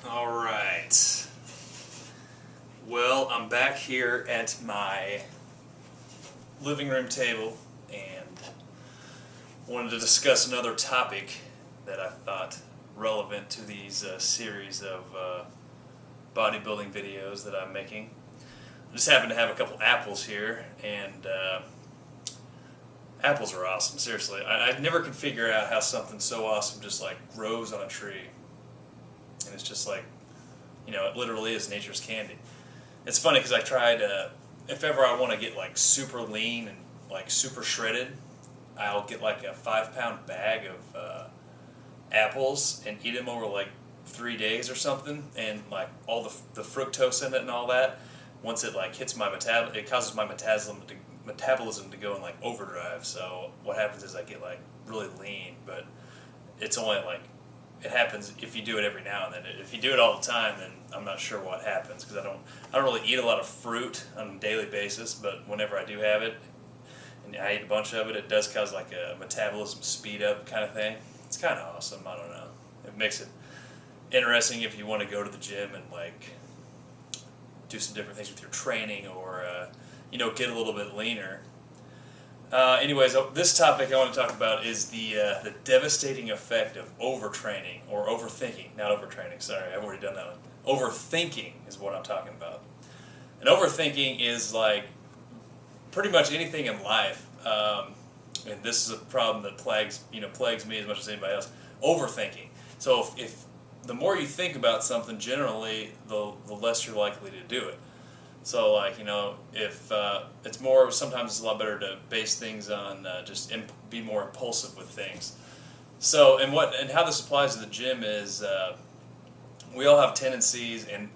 Alright, well, I'm back here at my living room table and wanted to discuss another topic that I thought relevant to these series of bodybuilding videos that I'm making. I just happen to have a couple apples here, and apples are awesome, seriously. I never could figure out how something so awesome just like grows on a tree. And it's just like, it literally is nature's candy. It's funny because I tried, if ever I want to get like super lean and like super shredded, I'll get like a 5-pound bag of apples and eat them over like 3 days or something, and like all the fructose in it and all that, once it like hits my it causes my metabolism to go in like overdrive. So what happens is I get like really lean, but it's only like, it happens if you do it every now and then. If you do it all the time, then I'm not sure what happens, because I don't really eat a lot of fruit on a daily basis. But whenever I do have it, and I eat a bunch of it, it does cause like a metabolism speed up kind of thing. It's kind of awesome. I don't know. It makes it interesting if you want to go to the gym and like do some different things with your training, or get a little bit leaner. Anyways, this topic I want to talk about is the devastating effect of overtraining, or overthinking. Not overtraining, sorry, I've already done that one. Overthinking is what I'm talking about. And overthinking is like pretty much anything in life. And this is a problem that plagues me as much as anybody else. Overthinking. So if the more you think about something, generally, the less you're likely to do it. So, like, if it's more, sometimes it's a lot better to base things on just be more impulsive with things. So, and how this applies to the gym is we all have tendencies, and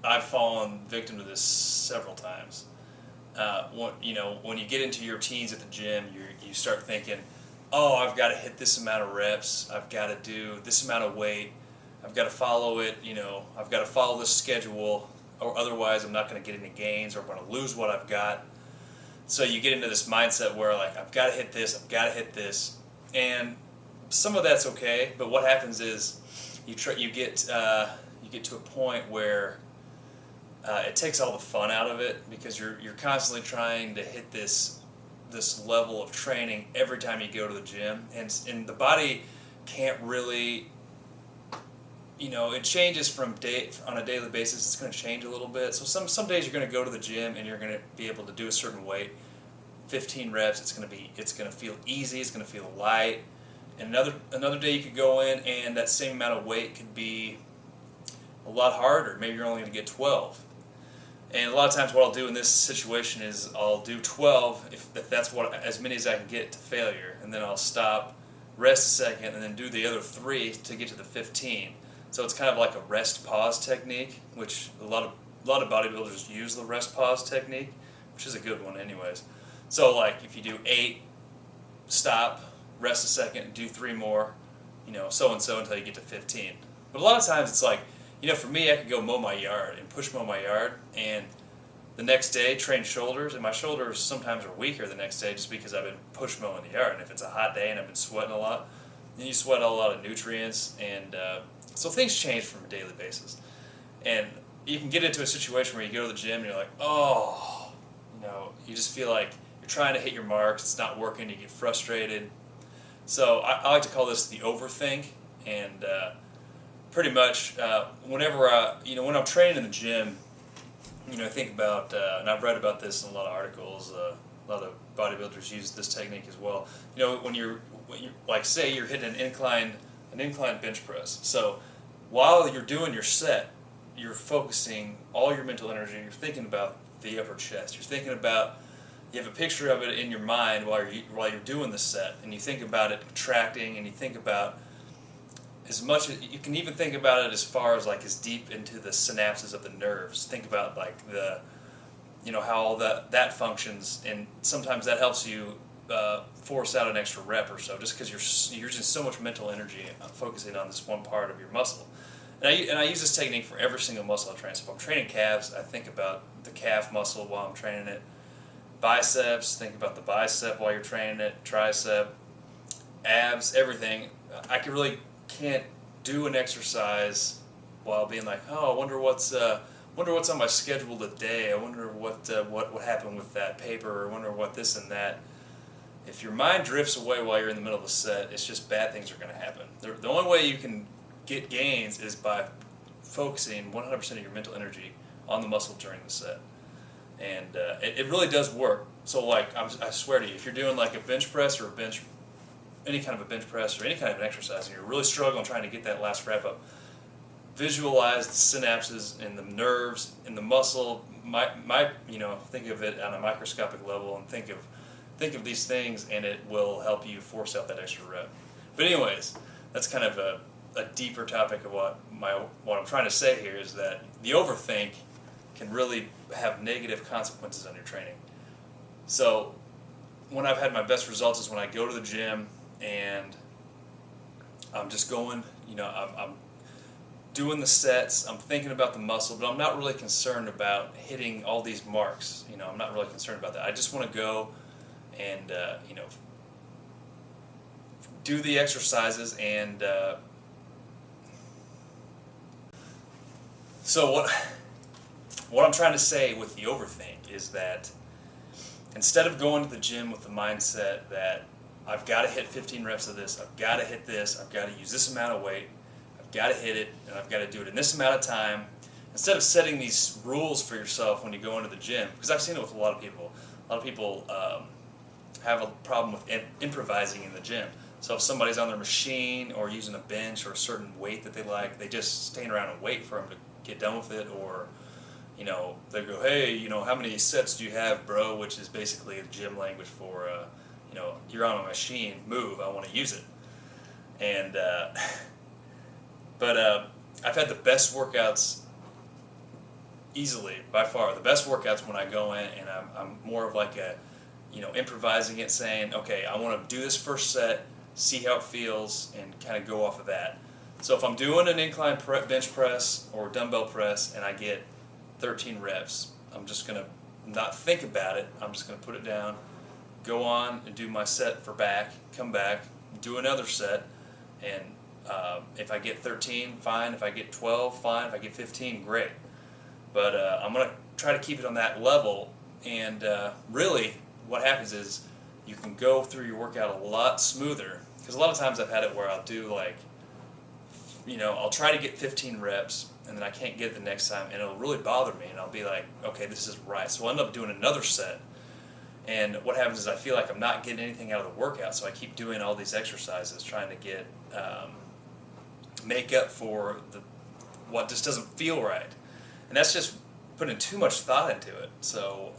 I've fallen victim to this several times. When you get into your teens at the gym, you start thinking, oh, I've got to hit this amount of reps, I've got to do this amount of weight, I've got to follow it, I've got to follow this schedule, or otherwise I'm not going to get any gains, or I'm going to lose what I've got. So you get into this mindset where like, I've got to hit this, I've got to hit this, and some of that's okay. But what happens is you get to a point where it takes all the fun out of it, because you're constantly trying to hit this level of training every time you go to the gym, and the body can't really. It changes on a daily basis. It's going to change a little bit. So some days you're going to go to the gym and you're going to be able to do a certain weight, 15 reps. It's going to feel easy. It's going to feel light. And another day you could go in and that same amount of weight could be a lot harder. Maybe you're only going to get 12. And a lot of times what I'll do in this situation is I'll do 12 if that's as many as I can get to failure, and then I'll stop, rest a second, and then do the other 3 to get to the 15. So it's kind of like a rest pause technique, which a lot of bodybuilders use the rest pause technique, which is a good one anyways. So like if you do 8, stop, rest a second, and do 3 more, so and so until you get to 15. But a lot of times it's like, for me, I could go mow my yard and push mow my yard, and the next day train shoulders, and my shoulders sometimes are weaker the next day just because I've been push mowing the yard. And if it's a hot day and I've been sweating a lot, then you sweat a lot of nutrients, and so things change from a daily basis. And you can get into a situation where you go to the gym and you're like, oh, you just feel like you're trying to hit your marks, it's not working, you get frustrated. So I like to call this the overthink. And pretty much whenever when I'm training in the gym, I think about, and I've read about this in a lot of articles, a lot of bodybuilders use this technique as well. When you're like, say you're hitting an incline bench press. So while you're doing your set, you're focusing all your mental energy. You're thinking about the upper chest. You're thinking about, you have a picture of it in your mind while you're doing the set, and you think about it contracting, and you think about as much as you can even think about it as far as like as deep into the synapses of the nerves. Think about like how all that functions, and sometimes that helps you force out an extra rep or so, just because you're using so much mental energy focusing on this one part of your muscle. And I use this technique for every single muscle I train. So if I'm training calves, I think about the calf muscle while I'm training it. Biceps, think about the bicep while you're training it. Tricep, abs, everything. I really can't do an exercise while being like, oh, I wonder what's on my schedule today. I wonder what happened with that paper. Or I wonder what this and that. If your mind drifts away while you're in the middle of a set, it's just bad things are going to happen. The only way you can get gains is by focusing 100% of your mental energy on the muscle during the set. And it really does work. So like, I swear to you, if you're doing like a bench press or any kind of a bench press or any kind of an exercise and you're really struggling trying to get that last rep up, visualize the synapses and the nerves in the muscle, think of it on a microscopic level and think of these things, and it will help you force out that extra rep. But anyways, that's kind of a deeper topic of what I'm trying to say here is that the overthink can really have negative consequences on your training. So when I've had my best results is when I go to the gym and I'm just going, I'm doing the sets, I'm thinking about the muscle, but I'm not really concerned about hitting all these marks. I'm not really concerned about that. I just want to go and do the exercises. And so what I'm trying to say with the overthink is that instead of going to the gym with the mindset that I've got to hit 15 reps of this, I've got to hit this, I've got to use this amount of weight, I've got to hit it, and I've got to do it in this amount of time, instead of setting these rules for yourself when you go into the gym, because I've seen it with a lot of people. A lot of people have a problem with improvising in the gym. So if somebody's on their machine or using a bench or a certain weight that they like, they just stand around and wait for them to get done with it, or they go, hey, how many sets do you have, bro? Which is basically the gym language for, you're on a machine, move, I want to use it. And but I've had the best workouts, easily by far the best workouts when I go in and I'm more of like a improvising it, saying, okay, I want to do this first set, see how it feels, and kind of go off of that. So if I'm doing an incline bench press or dumbbell press and I get 13 reps, I'm just going to not think about it. I'm just going to put it down, go on and do my set for back, come back, do another set, and if I get 13, fine. If I get 12, fine. If I get 15, great. But I'm going to try to keep it on that level, and really what happens is you can go through your workout a lot smoother, because a lot of times I've had it where I'll do like, I'll try to get 15 reps and then I can't get it the next time, and it'll really bother me, and I'll be like, okay, this is right. So I'll end up doing another set, and what happens is I feel like I'm not getting anything out of the workout, so I keep doing all these exercises trying to get make up for what just doesn't feel right, and that's just putting too much thought into it. So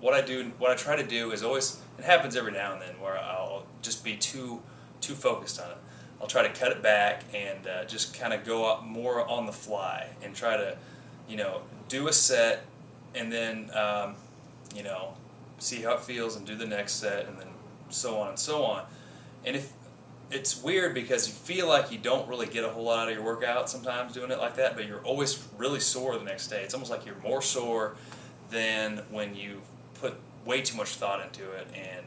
what I try to do is always, it happens every now and then where I'll just be too focused on it. I'll try to cut it back and just kind of go up more on the fly and try to, do a set and then, see how it feels and do the next set, and then so on and so on. And if it's weird, because you feel like you don't really get a whole lot out of your workout sometimes doing it like that, but you're always really sore the next day. It's almost like you're more sore than when you put way too much thought into it and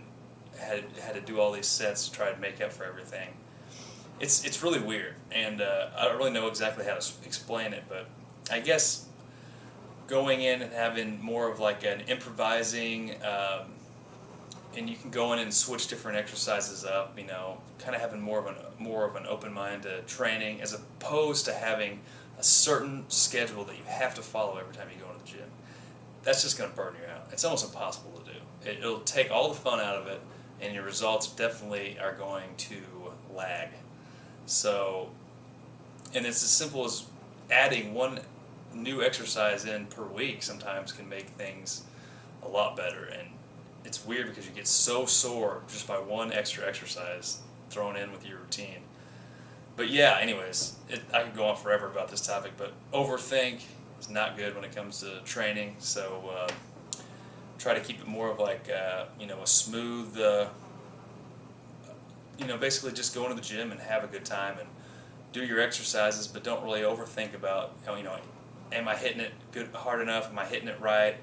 had to do all these sets to try to make up for everything. It's really weird, and I don't really know exactly how to explain it, but I guess going in and having more of like an improvising, and you can go in and switch different exercises up, kind of having more of an open mind to training, as opposed to having a certain schedule that you have to follow every time you go into the gym. That's just going to burn you out. It's almost impossible to do. It'll take all the fun out of it, and your results definitely are going to lag. So, and it's as simple as adding one new exercise in per week sometimes can make things a lot better. And it's weird because you get so sore just by one extra exercise thrown in with your routine. But yeah, anyways, I could go on forever about this topic, but overthink is not good when it comes to training. So try to keep it more of like a smooth, basically just go into the gym and have a good time and do your exercises, but don't really overthink about, am I hitting it hard enough? Am I hitting it right?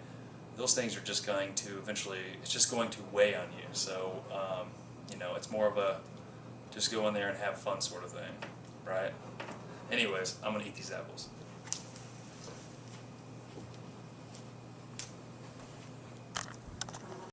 Those things are just going to eventually, it's just going to weigh on you. So, it's more of a just go in there and have fun sort of thing, right? Anyway. Anyways, I'm gonna eat these apples.